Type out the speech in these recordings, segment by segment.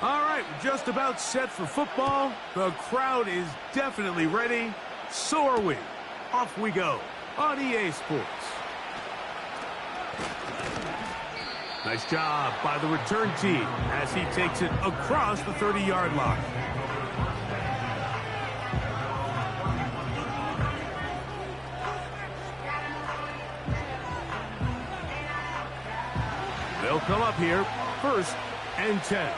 All right, we're just about set for football. The crowd is definitely ready. So are we. Off we go on EA Sports. Nice job by the return team as he takes it across the 30-yard line. They'll come up here, 1st and 10.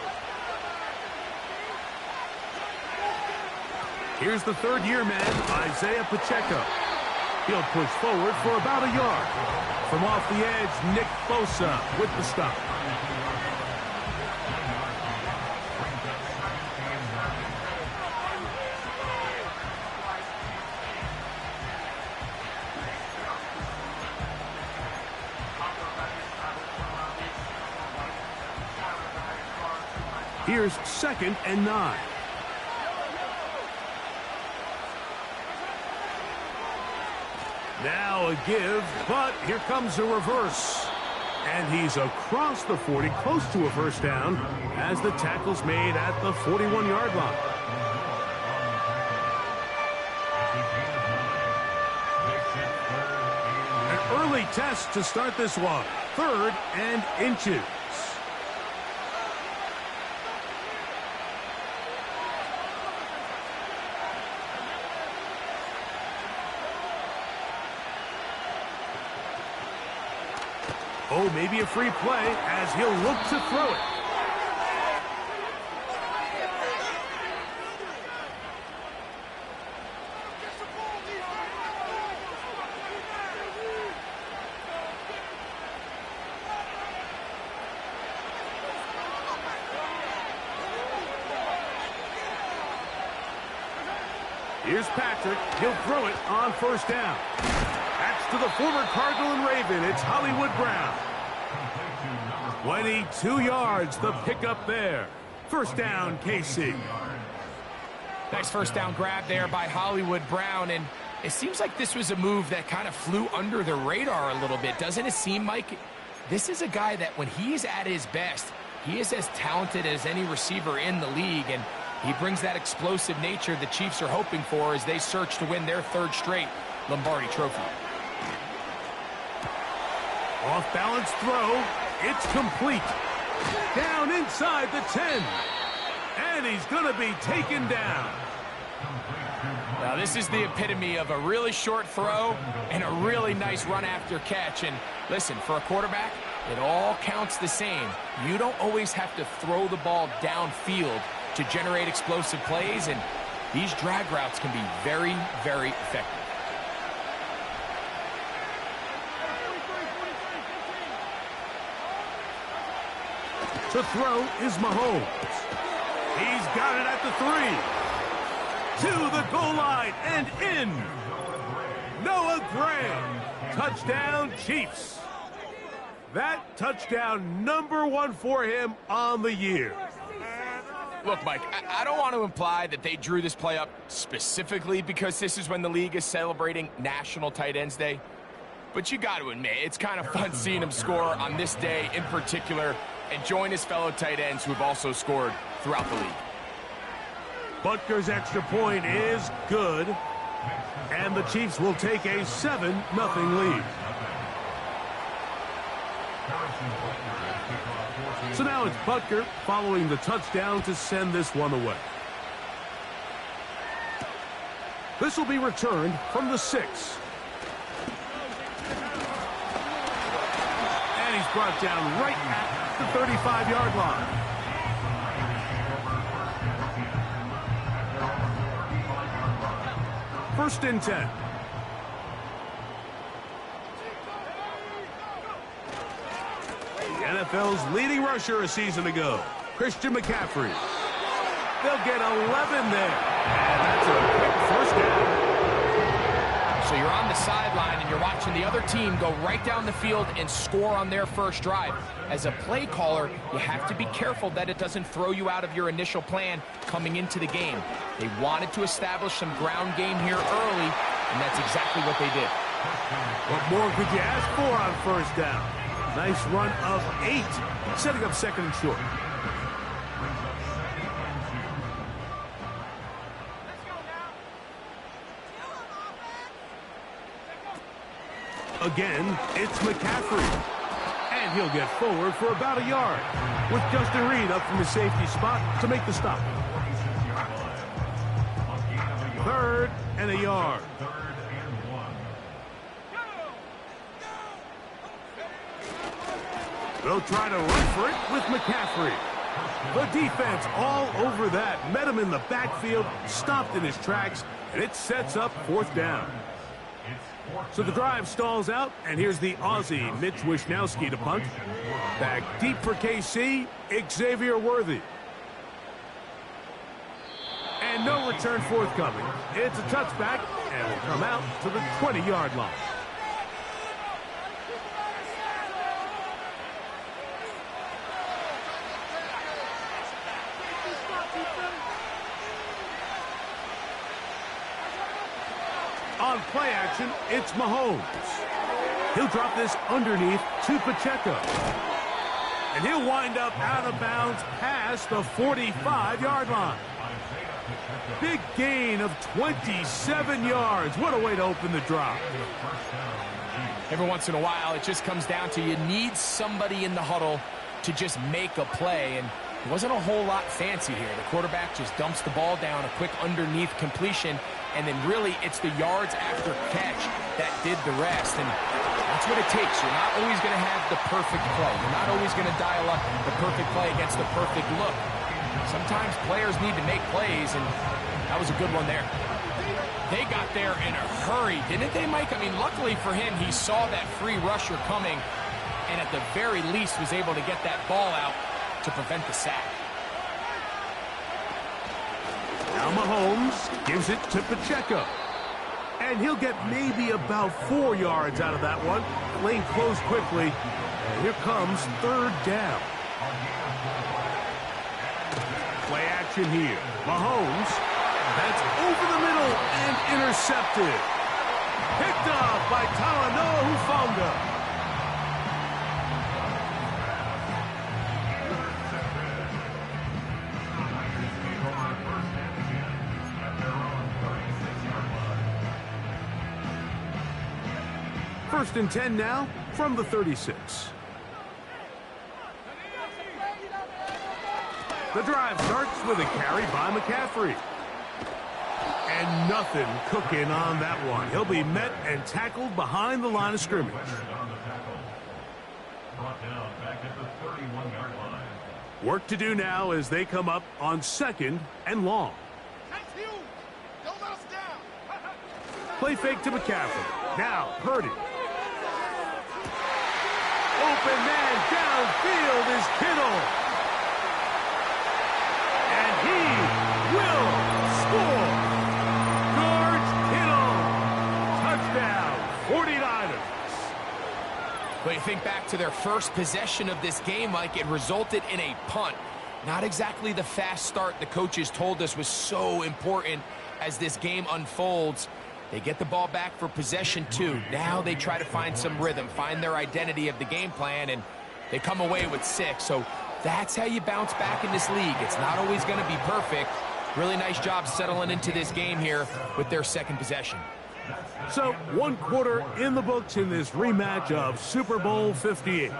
Here's the third-year man, Isaiah Pacheco. He'll push forward for about a yard. From off the edge, Nick Bosa with the stop. Here's 2nd and 9. Now a give, but here comes a reverse. And he's across the 40, close to a first down, as the tackle's made at the 41-yard line. An early test to start this one. 3rd and inches. Oh, maybe a free play as he'll look to throw it. Here's Patrick. He'll throw it on 1st down. To the former Cardinal and Raven, it's Hollywood Brown. 22 yards, the pickup there. 1st down, KC. Nice 1st down grab there by Hollywood Brown, and it seems like this was a move that kind of flew under the radar a little bit. Doesn't it seem, Mike? This is a guy that when he's at his best, he is as talented as any receiver in the league, and he brings that explosive nature the Chiefs are hoping for as they search to win their 3rd straight Lombardi Trophy. Off-balance throw. It's complete. Down inside the 10. And he's going to be taken down. Now, this is the epitome of a really short throw and a really nice run after catch. And listen, for a quarterback, it all counts the same. You don't always have to throw the ball downfield to generate explosive plays, and these drag routes can be very, very effective. To throw is Mahomes. He's got it at the 3. To the goal line and in. Noah Graham. Touchdown, Chiefs. That touchdown number 1 for him on the year. Look, Mike, I don't want to imply that they drew this play up specifically because this is when the league is celebrating National Tight Ends Day. But you got to admit, it's kind of fun seeing him score on this day in particular and join his fellow tight ends who have also scored throughout the league. Butker's extra point is good, and the Chiefs will take a 7-0 lead. So now it's Butker following the touchdown to send this one away. This will be returned from the 6. And he's brought down right at the 35-yard line. First and 10. The NFL's leading rusher a season ago, Christian McCaffrey. They'll get 11 there. And that's a quick 1st down. So you're on the sideline and you're watching the other team go right down the field and score on their first drive. As a play caller, you have to be careful that it doesn't throw you out of your initial plan coming into the game. They wanted to establish some ground game here early, and that's exactly what they did. What more could you ask for on 1st down? Nice run of 8, setting up second and short. Again, it's McCaffrey. And he'll get forward for about a yard, with Justin Reed up from the safety spot to make the stop. 3rd and a yard. They'll try to run for it with McCaffrey. The defense all over that. Met him in the backfield, stopped in his tracks, and it sets up 4th down. So the drive stalls out, and here's the Aussie, Mitch Wishnowsky, to punt. Back deep for KC, Xavier Worthy. And no return forthcoming. It's a touchback, and will come out to the 20-yard line. On play action, it's Mahomes. He'll drop this underneath to Pacheco. And he'll wind up out of bounds past the 45-yard line. Big gain of 27 yards. What a way to open the drive. Every once in a while, it just comes down to you need somebody in the huddle to just make a play. And it wasn't a whole lot fancy here. The quarterback just dumps the ball down, a quick underneath completion, and then really it's the yards after catch that did the rest. And that's what it takes. You're not always going to have the perfect play. You're not always going to dial up the perfect play against the perfect look. Sometimes players need to make plays, and that was a good one there. They got there in a hurry, didn't they, Mike? I mean, luckily for him, he saw that free rusher coming, and at the very least was able to get that ball out to prevent the sack. Now Mahomes gives it to Pacheco. And he'll get maybe about 4 yards out of that one. Lane closed quickly. And here comes 3rd down. Play action here. Mahomes. That's over the middle and intercepted. Picked up by Talanoa Hufanga. First and 10 now from the 36. The drive starts with a carry by McCaffrey. And nothing cooking on that one. He'll be met and tackled behind the line of scrimmage. Work to do now as they come up on 2nd and long. Play fake to McCaffrey. Now Purdy. Open man downfield is Kittle. And he will score. George Kittle. Touchdown, 49ers. But you think back to their first possession of this game, Mike, it resulted in a punt. Not exactly the fast start the coaches told us was so important as this game unfolds. They get the ball back for possession 2. Now they try to find some rhythm, find their identity of the game plan, and they come away with 6. So that's how you bounce back in this league. It's not always going to be perfect. Really nice job settling into this game here with their 2nd possession. So 1 quarter in the books in this rematch of Super Bowl 58.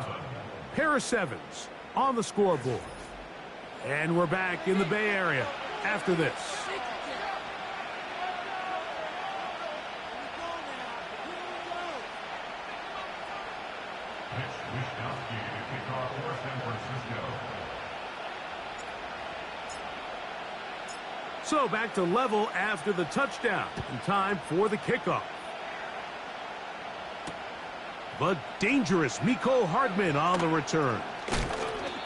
Pair of 7s on the scoreboard. And we're back in the Bay Area after this. So back to level after the touchdown. And time for the kickoff. But dangerous Mecole Hardman on the return.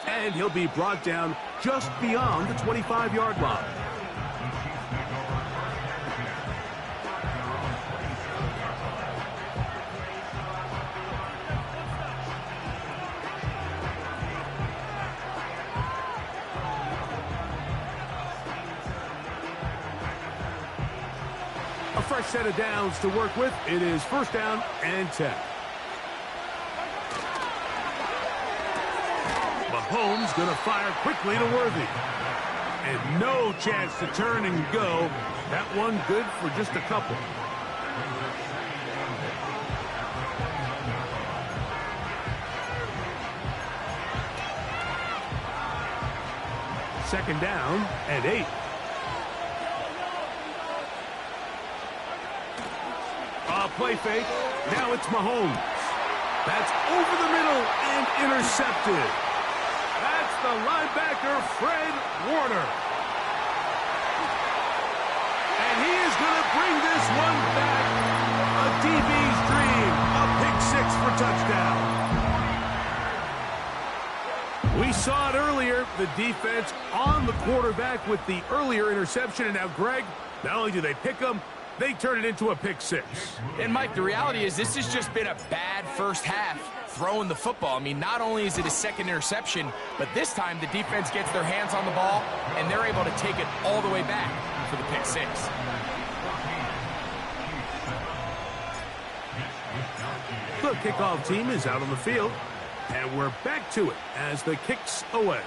And he'll be brought down just beyond the 25-yard line. A fresh set of downs to work with. It is 1st down and 10. Mahomes going to fire quickly to Worthy. And no chance to turn and go. That one good for just a couple. Second down and 8. Play fake. Now it's Mahomes. That's over the middle and intercepted. That's the linebacker, Fred Warner. And he is going to bring this one back. A DB's dream. A pick six for touchdown. We saw it earlier. The defense on the quarterback with the earlier interception. And now, Greg, not only do they pick him, they turn it into a pick six. And, Mike, the reality is this has just been a bad first half throwing the football. I mean, not only is it a second interception, but this time the defense gets their hands on the ball, and they're able to take it all the way back for the pick six. The kickoff team is out on the field, and we're back to it as the kicks away.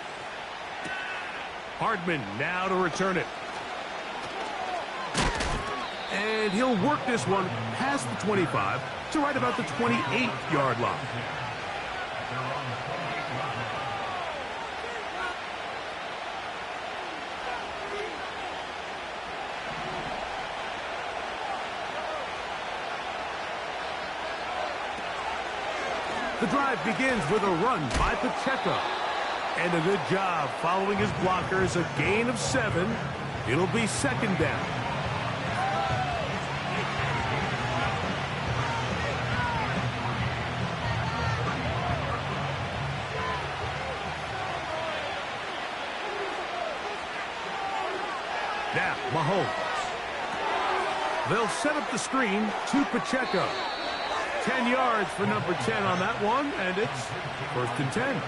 Hardman now to return it. And he'll work this one past the 25 to right about the 28-yard line. The drive begins with a run by Pacheco. And a good job following his blockers, a gain of 7. It'll be second down. Now, Mahomes. They'll set up the screen to Pacheco. 10 yards for number 10 on that one, and it's first and 10.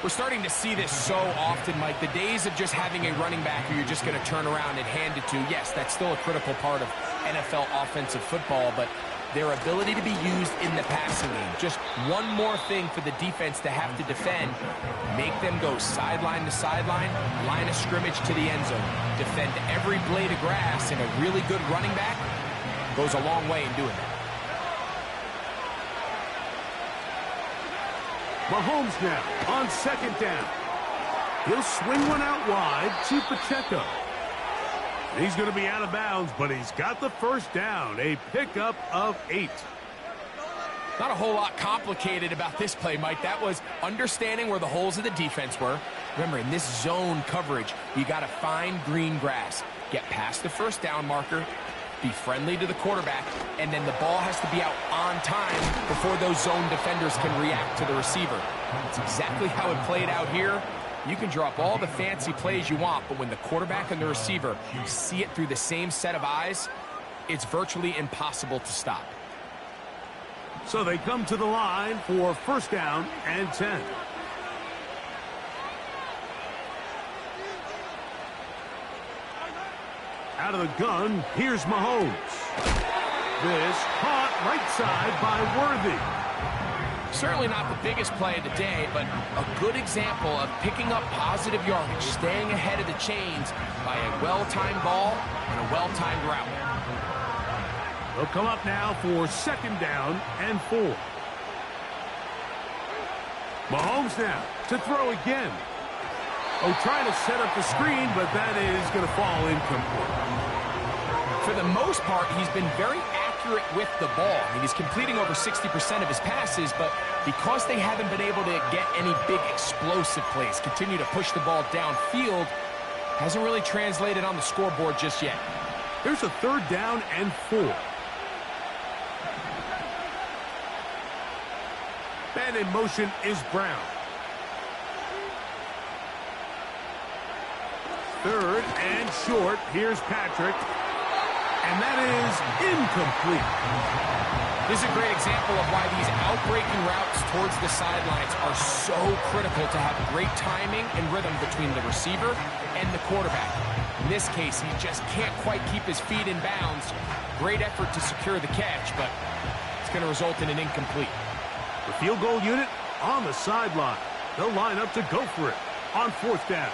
We're starting to see this so often, Mike. The days of just having a running back who you're just going to turn around and hand it to, yes, that's still a critical part of NFL offensive football, but their ability to be used in the passing game. Just one more thing for the defense to have to defend. Make them go sideline to sideline, line of scrimmage to the end zone. Defend every blade of grass, and a really good running back goes a long way in doing that. Mahomes now on second down. He'll swing one out wide to Pacheco. He's going to be out of bounds, but he's got the first down. A pickup of 8. Not a whole lot complicated about this play, Mike. That was understanding where the holes of the defense were. Remember, in this zone coverage, you got to find green grass. Get past the first down marker, be friendly to the quarterback, and then the ball has to be out on time before those zone defenders can react to the receiver. That's exactly how it played out here. You can draw up all the fancy plays you want, but when the quarterback and the receiver see it through the same set of eyes, it's virtually impossible to stop. So they come to the line for first down and 10. Out of the gun, here's Mahomes. This caught right side by Worthy. Certainly not the biggest play of the day, but a good example of picking up positive yardage, staying ahead of the chains by a well-timed ball and a well-timed route. They'll come up now for second down and 4. Mahomes now to throw again. Oh, trying to set up the screen, but that is going to fall incomplete. For the most part, he's been very accurate with the ball. I mean, he's completing over 60% of his passes, but because they haven't been able to get any big explosive plays, continue to push the ball downfield, hasn't really translated on the scoreboard just yet. There's a third down and 4. And in motion is Brown. Third and short. Here's Patrick. And that is incomplete. This is a great example of why these outbreaking routes towards the sidelines are so critical to have great timing and rhythm between the receiver and the quarterback. In this case, he just can't quite keep his feet in bounds. Great effort to secure the catch, but it's going to result in an incomplete. The field goal unit on the sideline. They'll line up to go for it on 4th down.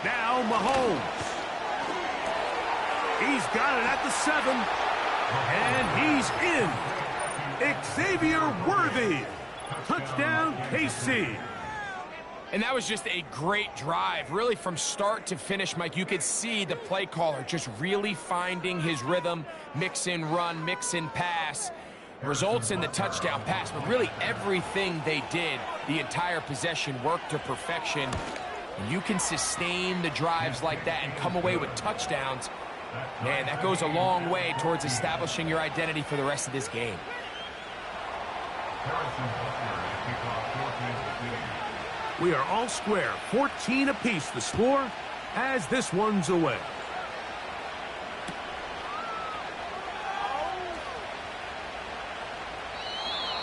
Now Mahomes. He's got it at the 7. And he's in. Xavier Worthy. Touchdown, KC. And that was just a great drive. Really, from start to finish, Mike, you could see the play caller just really finding his rhythm. Mix in run, mix in pass. Results in the touchdown pass. But really, everything they did, the entire possession, worked to perfection. And you can sustain the drives like that and come away with touchdowns. Man, that goes a long way towards establishing your identity for the rest of this game. We are all square, 14 apiece the score as this one's away.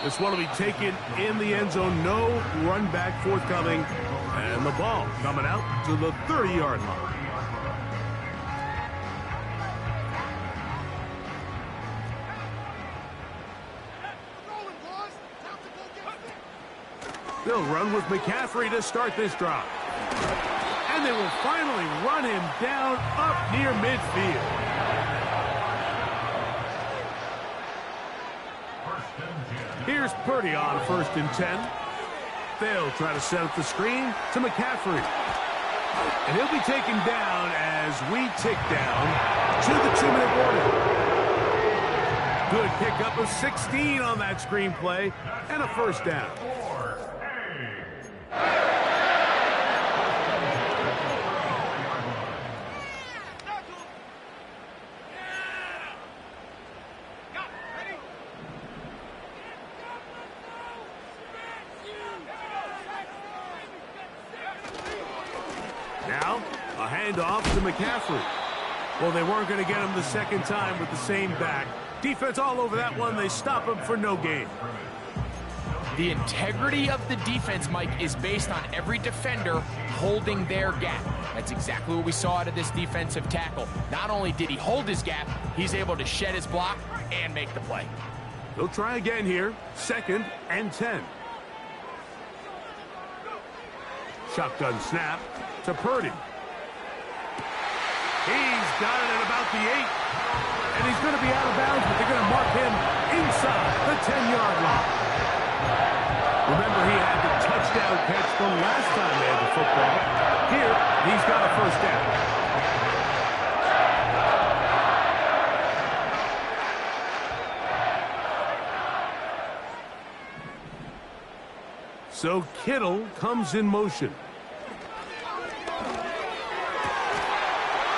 This one will be taken in the end zone. No run back forthcoming. And the ball coming out to the 30-yard line. They'll run with McCaffrey to start this drive. And they will finally run him down up near midfield. Here's Purdy on 1st and 10. They'll try to set up the screen to McCaffrey. And he'll be taken down as we tick down to the 2-minute warning. Good pickup of 16 on that screenplay and a 1st down. Now, a handoff to McCaffrey. Well, they weren't going to get him the second time with the same back. Defense all over that one. They stop him for no gain. The integrity of the defense, Mike, is based on every defender holding their gap. That's exactly what we saw out of this defensive tackle. Not only did he hold his gap, he's able to shed his block and make the play. They'll try again here. 2nd and 10. Shotgun snap to Purdy. He's got it at about the 8. And he's going to be out of bounds, but they're going to mark him inside the 10-yard line. Remember, he had the touchdown catch from last time they had the football. Here, he's got a 1st down. So Kittle comes in motion.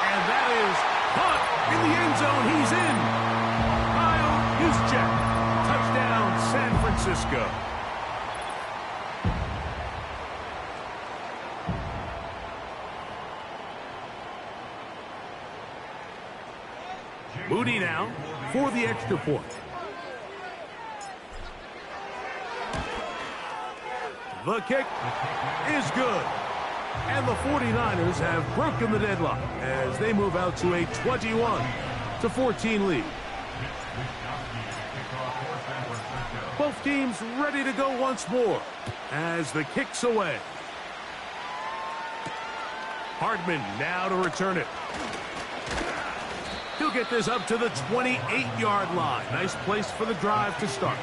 And that is caught in the end zone. He's in. Kyle Juszczyk. Touchdown, San Francisco. Moody now for the extra point. The kick is good. And the 49ers have broken the deadlock as they move out to a 21-14 lead. Both teams ready to go once more as the kick's away. Hardman now to return it. He'll get this up to the 28-yard line. Nice place for the drive to start.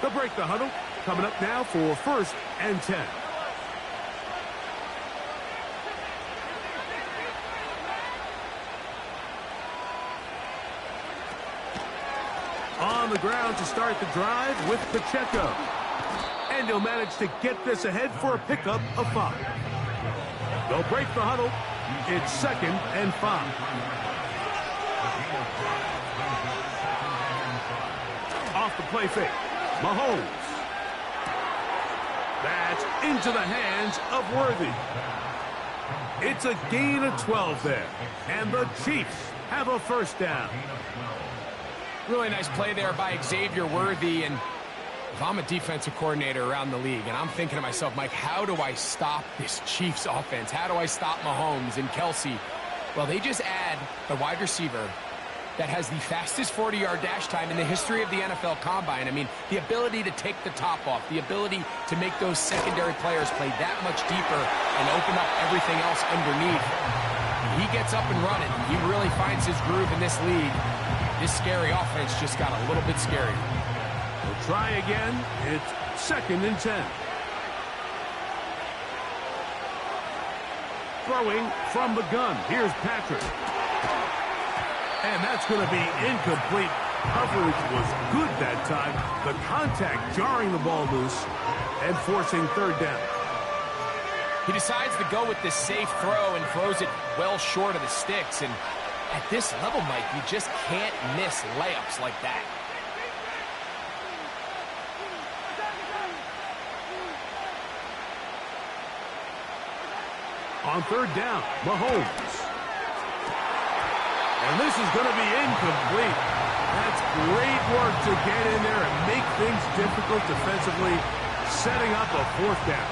They'll break the huddle. Coming up now for 1st and 10. On the ground to start the drive with Pacheco. And he'll manage to get this ahead for a pickup of 5. They'll break the huddle. It's 2nd and 5. Off the play fake. Mahomes. That's into the hands of Worthy. It's a gain of 12 there. And the Chiefs have a 1st down. Really nice play there by Xavier Worthy, and If I'm a defensive coordinator around the league, and I'm thinking to myself, Mike, how do I stop this Chiefs offense? How do I stop Mahomes and Kelsey? Well, they just add the wide receiver that has the fastest 40-yard dash time in the history of the NFL Combine. I mean, the ability to take the top off, the ability to make those secondary players play that much deeper and open up everything else underneath. He gets up and running. He really finds his groove in this league. This scary offense just got a little bit scary. We'll try again. It's 2nd and 10. Throwing from the gun. Here's Patrick. And that's going to be incomplete. Coverage was good that time. The contact jarring the ball loose and forcing 3rd down. He decides to go with this safe throw and throws it well short of the sticks. And at this level, Mike, you just can't miss layups like that. On 3rd down, Mahomes. And this is going to be incomplete. That's great work to get in there and make things difficult defensively, setting up a 4th down.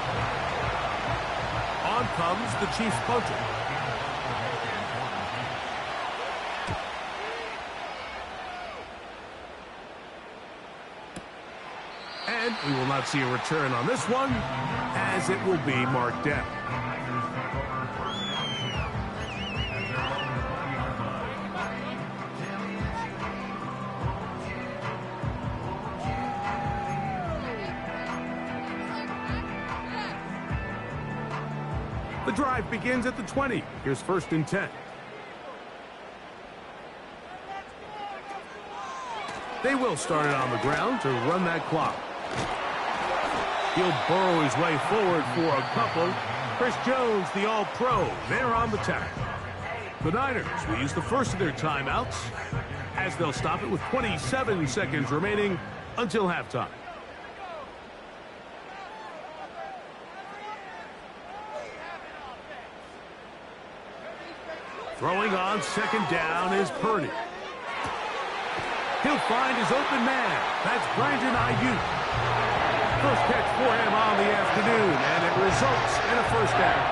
On comes the Chiefs punter. And we will not see a return on this one, as it will be marked down. The drive begins at the 20. Here's 1st and 10. They will start it on the ground to run that clock. He'll burrow his way forward for a couple. Chris Jones, the All-Pro, there on the tackle. The Niners will use the first of their timeouts as they'll stop it with 27 seconds remaining until halftime. Throwing on 2nd down is Purdy. He'll find his open man. That's Brandon Ayuk. First catch for him on the afternoon, and it results in a 1st down.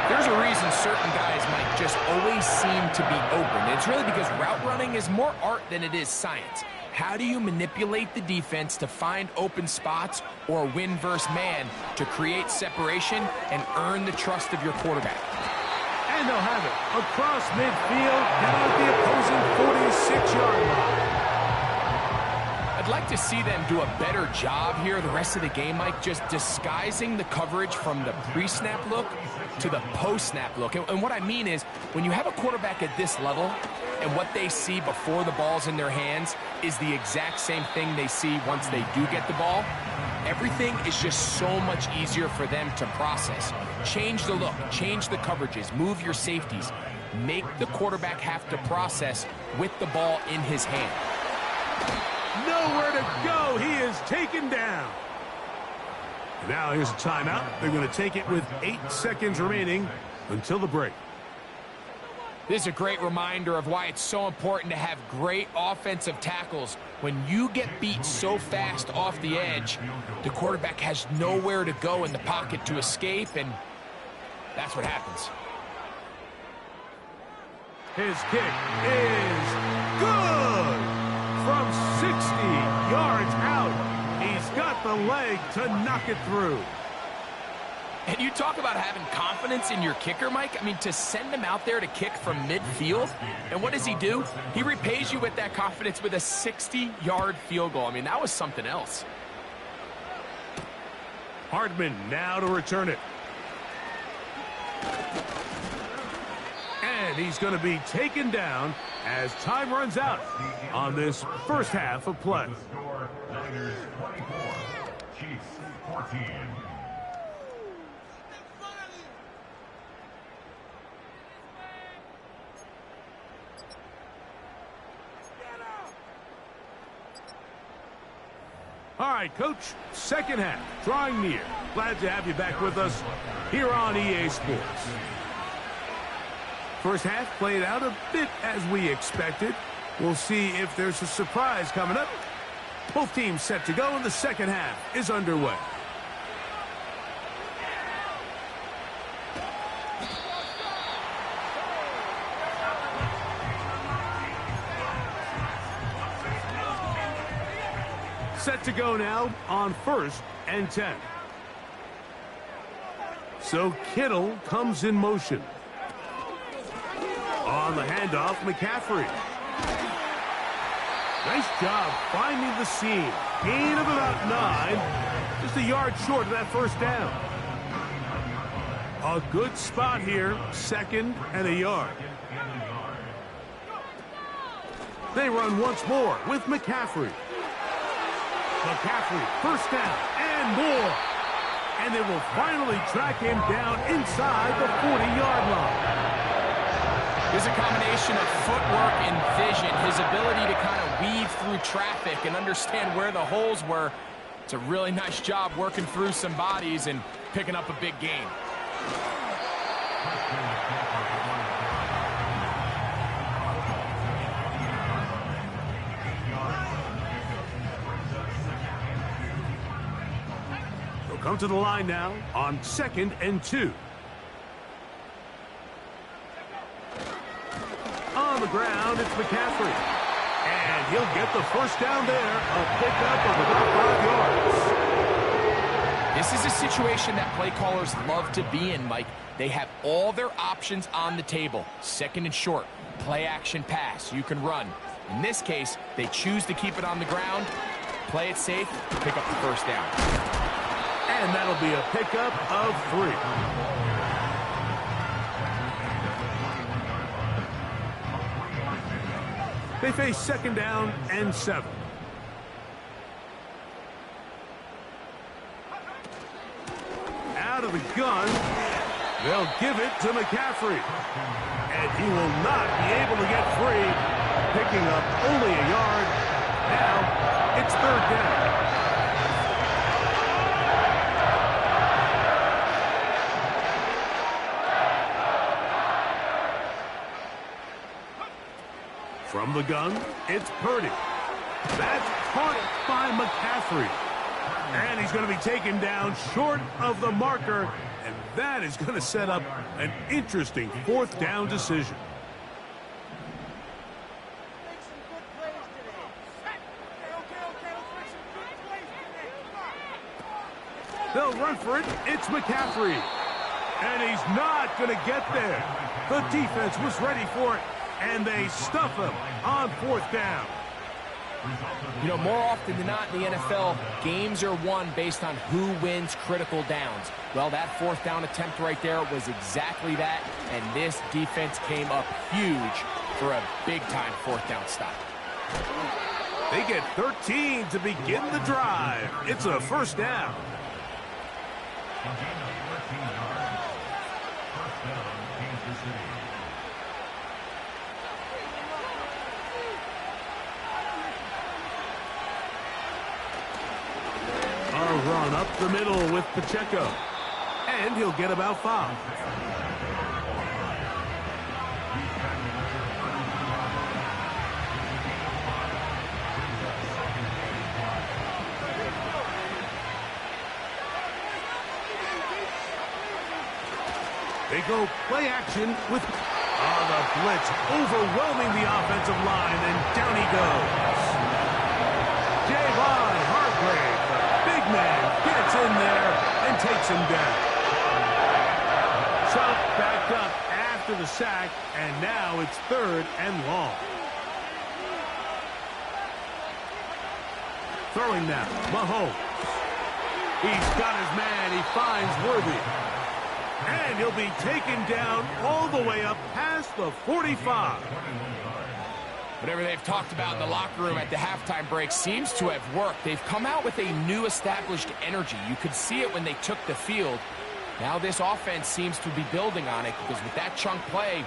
There's a reason certain guys might just always seem to be open. It's really because route running is more art than it is science. How do you manipulate the defense to find open spots or win versus man to create separation and earn the trust of your quarterback? And they'll have it across midfield, down at the opposing 46-yard line. I'd like to see them do a better job here the rest of the game, Mike, just disguising the coverage from the pre-snap look to the post-snap look. And what I mean is, when you have a quarterback at this level, and what they see before the ball's in their hands is the exact same thing they see once they do get the ball, everything is just so much easier for them to process. Change the look, change the coverages, move your safeties. Make the quarterback have to process with the ball in his hand. Nowhere to go. He is taken down. Now here's a timeout. They're going to take it with 8 seconds remaining until the break. This is a great reminder of why it's so important to have great offensive tackles. When you get beat so fast off the edge, the quarterback has nowhere to go in the pocket to escape, and that's what happens. His kick is good! From 60 yards out, he's got the leg to knock it through. And you talk about having confidence in your kicker, Mike. I mean, to send him out there to kick from midfield, and what does he do? He repays you with that confidence with a 60-yard field goal. I mean, that was something else. Hardman now to return it. And he's going to be taken down as time runs out on this first half of play. Niners 24, Chiefs 14. All right, Coach, second half, drawing near. Glad to have you back with us here on EA Sports. First half played out a bit as we expected. We'll see if there's a surprise coming up Both teams set to go, and the second half is underway. Set to go now on 1st and 10. So Kittle comes in motion. On the handoff, McCaffrey. Nice job finding the seam. Gain of about 9. Just a yard short of that first down. A good spot here. 2nd and a yard. They run once more with McCaffrey. McCaffrey, 1st down and more. And they will finally track him down inside the 40-yard line. There's a combination of footwork and vision, his ability to kind of weave through traffic and understand where the holes were. It's a really nice job working through some bodies and picking up a big gain. They'll come to the line now on 2nd and 2. On the ground, it's McCaffrey. And he'll get the first down there. A pickup of about 5 yards. This is a situation that play callers love to be in, Mike. They have all their options on the table. 2nd and short, play action pass. You can run. In this case, they choose to keep it on the ground, play it safe, pick up the first down. And that'll be a pickup of 3. They face 2nd down and 7. Out of the gun, they'll give it to McCaffrey. And he will not be able to get free, picking up only a yard. Now it's 3rd down. From the gun, it's Purdy. That's caught by McCaffrey. And he's going to be taken down short of the marker, and that is going to set up an interesting 4th down decision. They'll run for it. It's McCaffrey. And he's not going to get there. The defense was ready for it. And they stuff him on 4th down. You know, more often than not in the NFL, games are won based on who wins critical downs. Well, that 4th down attempt right there was exactly that, and this defense came up huge for a big-time 4th down stop. They get 13 to begin the drive. It's a 1st down. Run up the middle with Pacheco. And he'll get about 5. They go play action with the blitz overwhelming the offensive line, and down he goes. Javon Hargrave. Man gets in there and takes him down. Chubb backed up after the sack, and now it's 3rd and long. Throwing now, Mahomes. He's got his man. He finds Worthy. And he'll be taken down all the way up past the 45. Whatever they've talked about in the locker room at the halftime break seems to have worked. They've come out with a new established energy. You could see it when they took the field. Now this offense seems to be building on it because with that chunk play,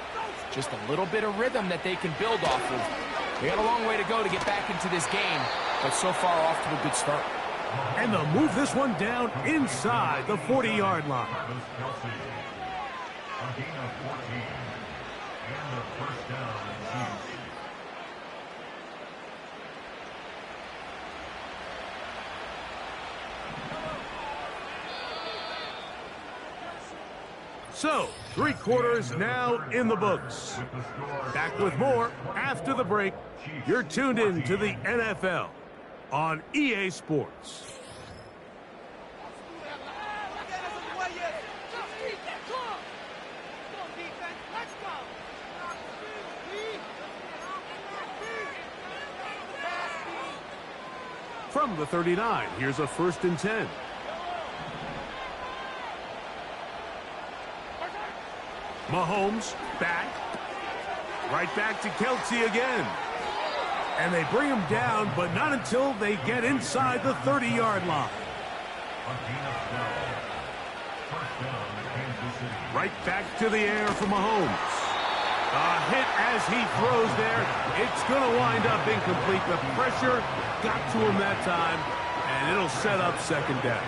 just a little bit of rhythm that they can build off of. They got a long way to go to get back into this game, but so far off to a good start. And they'll move this one down inside the 40-yard line. So, 3 quarters now in the books. Back with more after the break. You're tuned in to the NFL on EA Sports. From the 39, here's a 1st and 10. Mahomes back. Right back to Kelce again. And they bring him down, but not until they get inside the 30-yard line. Right back to the air for Mahomes. A hit as he throws there. It's going to wind up incomplete. The pressure got to him that time, and it'll set up 2nd down.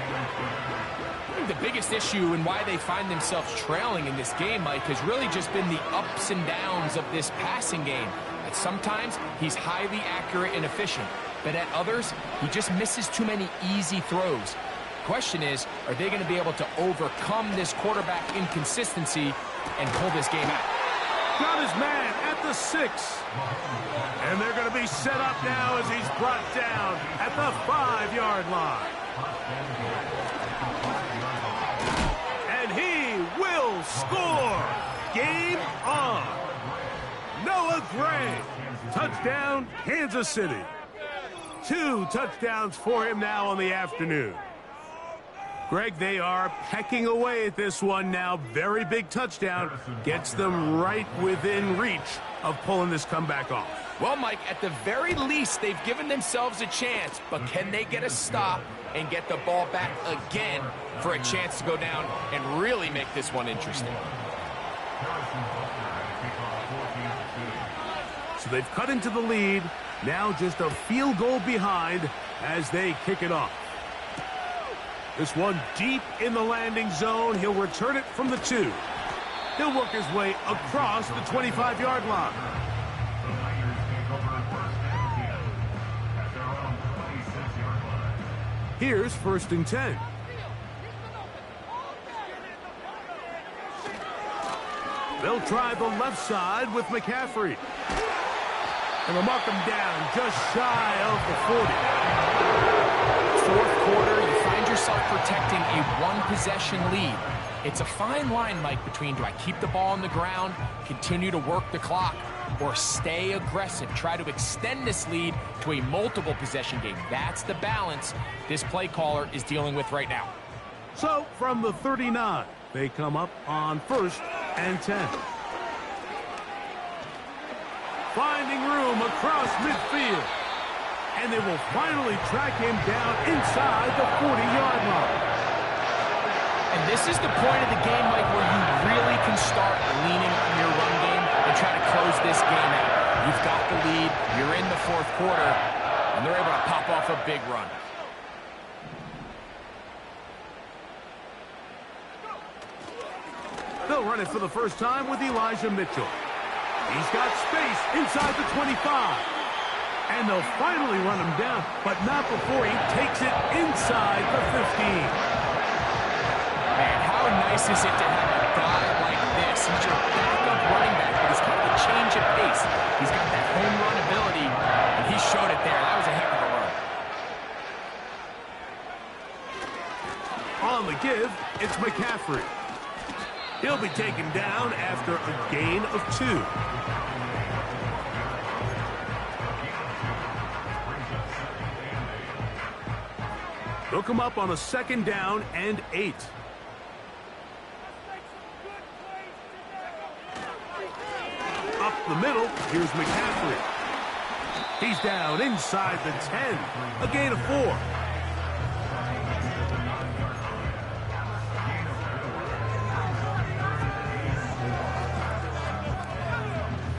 The biggest issue and why they find themselves trailing in this game, Mike, has really just been the ups and downs of this passing game. At sometimes, he's highly accurate and efficient, but at others, he just misses too many easy throws. Question is, are they going to be able to overcome this quarterback inconsistency and pull this game out? Got his man at the 6. And they're going to be set up now as he's brought down at the 5-yard line. And he will score. Game on. Noah Gray. Touchdown, Kansas City. 2 touchdowns for him now on the afternoon. Greg, they are pecking away at this one now. Very big touchdown. Gets them right within reach of pulling this comeback off. Well, Mike, at the very least, they've given themselves a chance, but can they get a stop and get the ball back again for a chance to go down and really make this one interesting? So they've cut into the lead. Now just a field goal behind as they kick it off. This one deep in the landing zone. He'll return it from the 2. He'll work his way across the 25-yard line. Here's 1st and 10. They'll try the left side with McCaffrey. And they'll mark him down just shy of the 40. 4th quarter, you find yourself protecting a 1-possession lead. It's a fine line, Mike, between do I keep the ball on the ground, continue to work the clock, or stay aggressive, try to extend this lead to a multiple possession game. That's the balance this play caller is dealing with right now. So from the 39, they come up on 1st and 10. Finding room across midfield. And they will finally track him down inside the 40-yard line. And this is the point of the game, Mike, where you really can start leaning on your run game and try to close this game out. You've got the lead, you're in the 4th quarter, and they're able to pop off a big run. They'll run it for the first time with Elijah Mitchell. He's got space inside the 25. And they'll finally run him down, but not before he takes it inside the 15. Man, how nice is it to have a guy like this? He's your backup running back, but he's got the change of pace. He's got that home run ability, and he showed it there. That was a heck of a run. On the give, it's McCaffrey. He'll be taken down after a gain of 2. They'll come up on a 2nd down and 8. Up the middle, here's McCaffrey. He's down inside the 10. A gain of 4.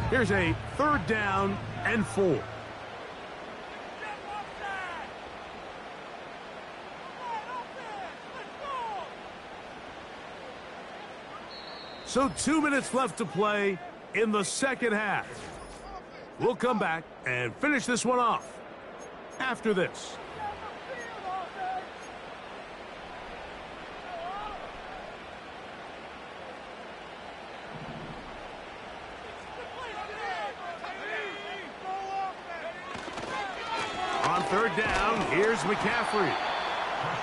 Here's a 3rd down and 4. So 2 minutes left to play in the 2nd half. We'll come back and finish this one off after this. third down, here's McCaffrey.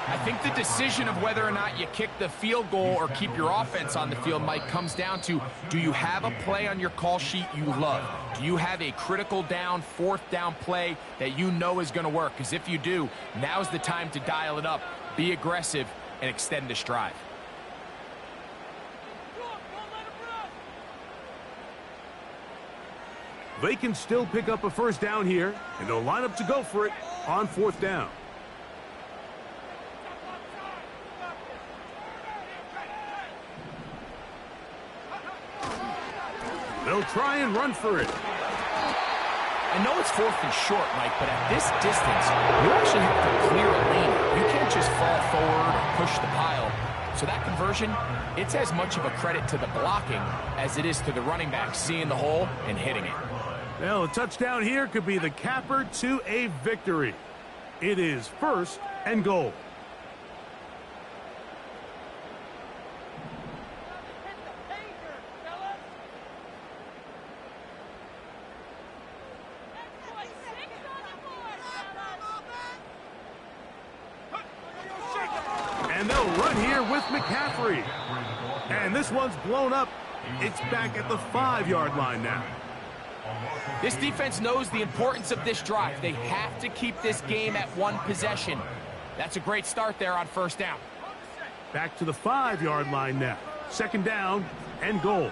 I think the decision of whether or not you kick the field goal or keep your offense on the field, Mike, comes down to, do you have a play on your call sheet you love? Do you have a critical down, fourth down play that you know is going to work? Because if you do, now's the time to dial it up, be aggressive, and extend this drive. They can still pick up a first down here, and they'll line up to go for it on fourth down. They'll try and run for it. I know it's fourth and short, Mike, but at this distance, you actually have to clear a lane. You can't just fall forward or push the pile. So that conversion, it's as much of a credit to the blocking as it is to the running back seeing the hole and hitting it. Well, a touchdown here could be the capper to a victory. It is first and goal. And they'll run here with McCaffrey. And this one's blown up. It's back at the 5-yard line now. This defense knows the importance of this drive. They have to keep this game at one possession. That's a great start there on first down. Back to the 5-yard line now. Second down and goal.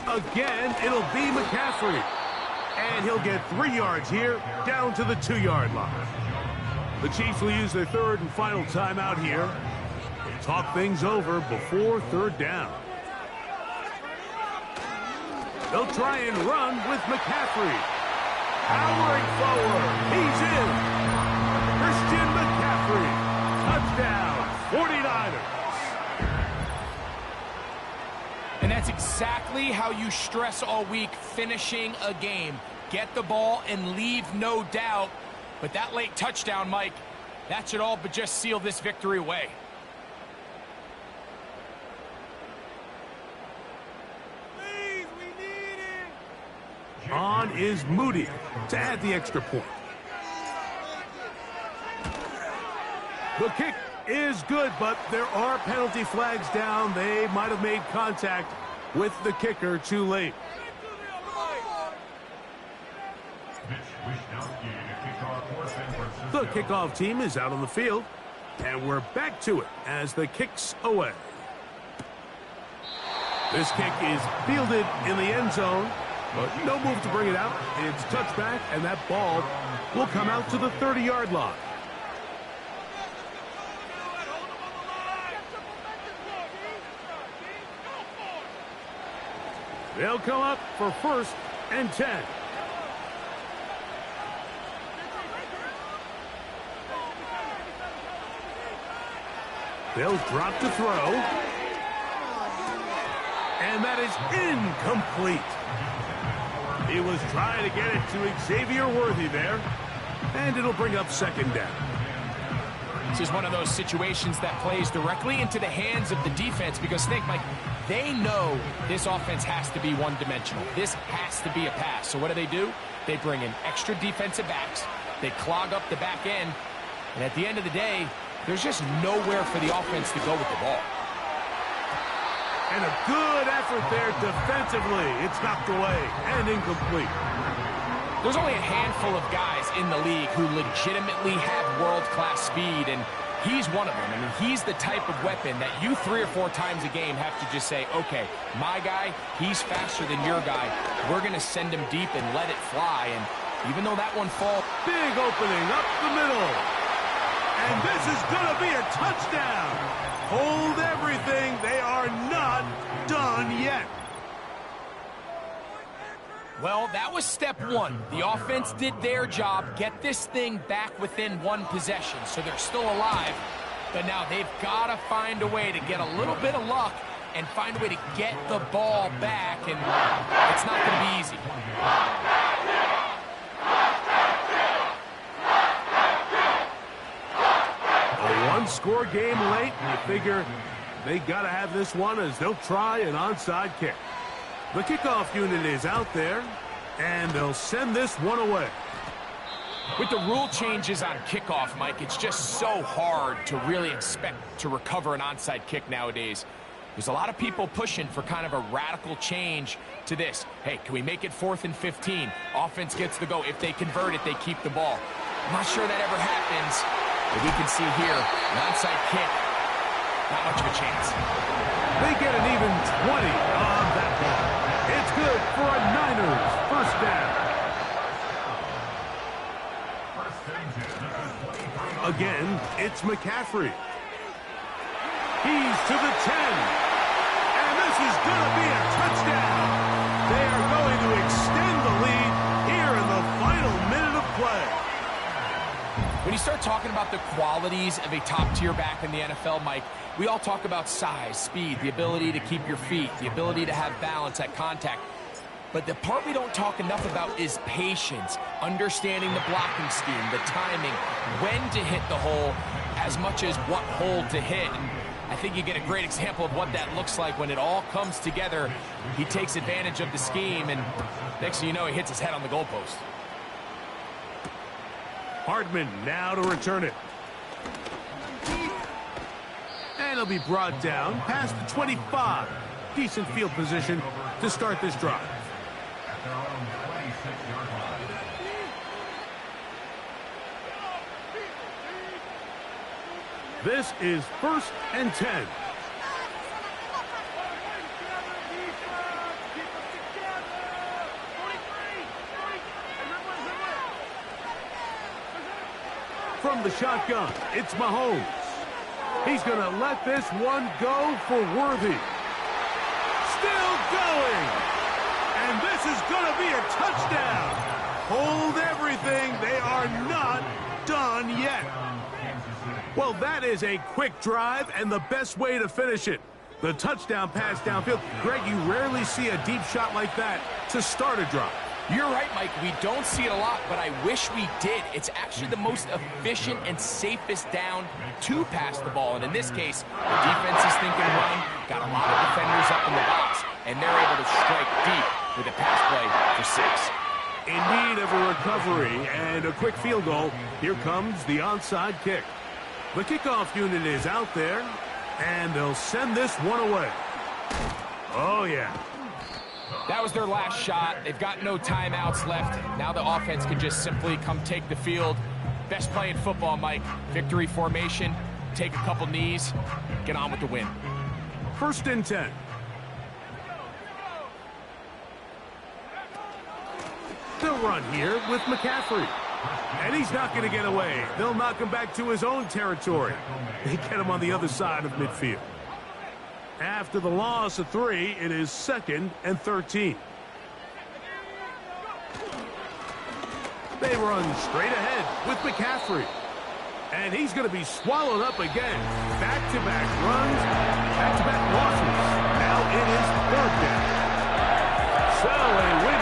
Again, it'll be McCaffrey. And he'll get 3 yards here, down to the 2-yard line. The Chiefs will use their third and final timeout here. They'll talk things over before third down. They'll try and run with McCaffrey. Powering forward. He's in. Christian McCaffrey. Touchdown, 49ers. And that's exactly how you stress all week, finishing a game. Get the ball and leave no doubt. But that late touchdown, Mike, that should all but just seal this victory away. Please, we need it. On is Moody to add the extra point. The kick is good, but there are penalty flags down. They might have made contact with the kicker too late. The kickoff team is out on the field, and we're back to it as the kick's away. This kick is fielded in the end zone, but no move to bring it out. It's touchback, and that ball will come out to the 30-yard line. They'll come up for first and 10. They'll drop to throw. And that is incomplete. He was trying to get it to Xavier Worthy there. And it'll bring up second down. This is one of those situations that plays directly into the hands of the defense because, think, Mike, they know this offense has to be one-dimensional. This has to be a pass. So what do? They bring in extra defensive backs. They clog up the back end. And at the end of the day, there's just nowhere for the offense to go with the ball. And a good effort there defensively. It's knocked away and incomplete. There's only a handful of guys in the league who legitimately have world-class speed, and he's one of them. I mean, he's the type of weapon that you 3 or 4 times a game have to just say, okay, my guy, he's faster than your guy. We're going to send him deep and let it fly. And even though that one falls, big opening up the middle. And this is going to be a touchdown. Hold everything. They are not done yet. well, that was step one. The offense did their job, get this thing back within one possession, so they're still alive. But now they've got to find a way to get a little bit of luck and find a way to get the ball back, and it's not going to be easy. A one-score game late, and you figure they got to have this one as they'll try an onside kick. The kickoff unit is out there, And they'll send this one away. With the rule changes on kickoff, Mike, it's just so hard to really expect to recover an onside kick nowadays. There's a lot of people pushing for kind of a radical change to this. Hey, can we make it 4th and 15? Offense gets the go. If they convert it, they keep the ball. I'm not sure that ever happens, but we can see here, an onside kick, not much of a chance. They get an even 20 on that ball. It's good for a Niners first down. Again, it's McCaffrey. He's to the 10. And this is going to be a touchdown. They are going to extend the lead here in the final minute of play. When you start talking about the qualities of a top-tier back in the NFL, Mike, we all talk about size, speed, the ability to keep your feet, the ability to have balance at contact. But the part we don't talk enough about is patience, understanding the blocking scheme, the timing, when to hit the hole, as much as what hole to hit. And I think you get a great example of what that looks like when it all comes together. He takes advantage of the scheme, and next thing you know, he hits his head on the goalpost. Hardman now to return it. And he'll be brought down past the 25. Decent field position to start this drive. This is 1st and 10. From the shotgun, it's Mahomes. He's going to let this one go for Worthy. Still going. And this is going to be a touchdown. Hold everything. They are not done yet. Well, that is a quick drive and the best way to finish it. The touchdown pass downfield. Greg, you rarely see a deep shot like that to start a drive. You're right, Mike. We don't see it a lot, but I wish we did. It's actually the most efficient and safest down to pass the ball. And in this case, the defense is thinking run, got a lot of defenders up in the box, and they're able to strike deep with a pass play for 6. In need of a recovery and a quick field goal, here comes the onside kick. The kickoff unit is out there, and they'll send this one away. Oh, yeah. That was their last shot. They've got no timeouts left. Now the offense can just simply come take the field. Best play in football, Mike. Victory formation, take a couple knees, get on with the win. 1st and 10. They'll run here with McCaffrey. And he's not going to get away. They'll knock him back to his own territory. They get him on the other side of midfield. After the loss of 3, it is 2nd and 13. They run straight ahead with McCaffrey. And he's going to be swallowed up again. Back-to-back runs, back-to-back losses. Now it is 3rd down. So a win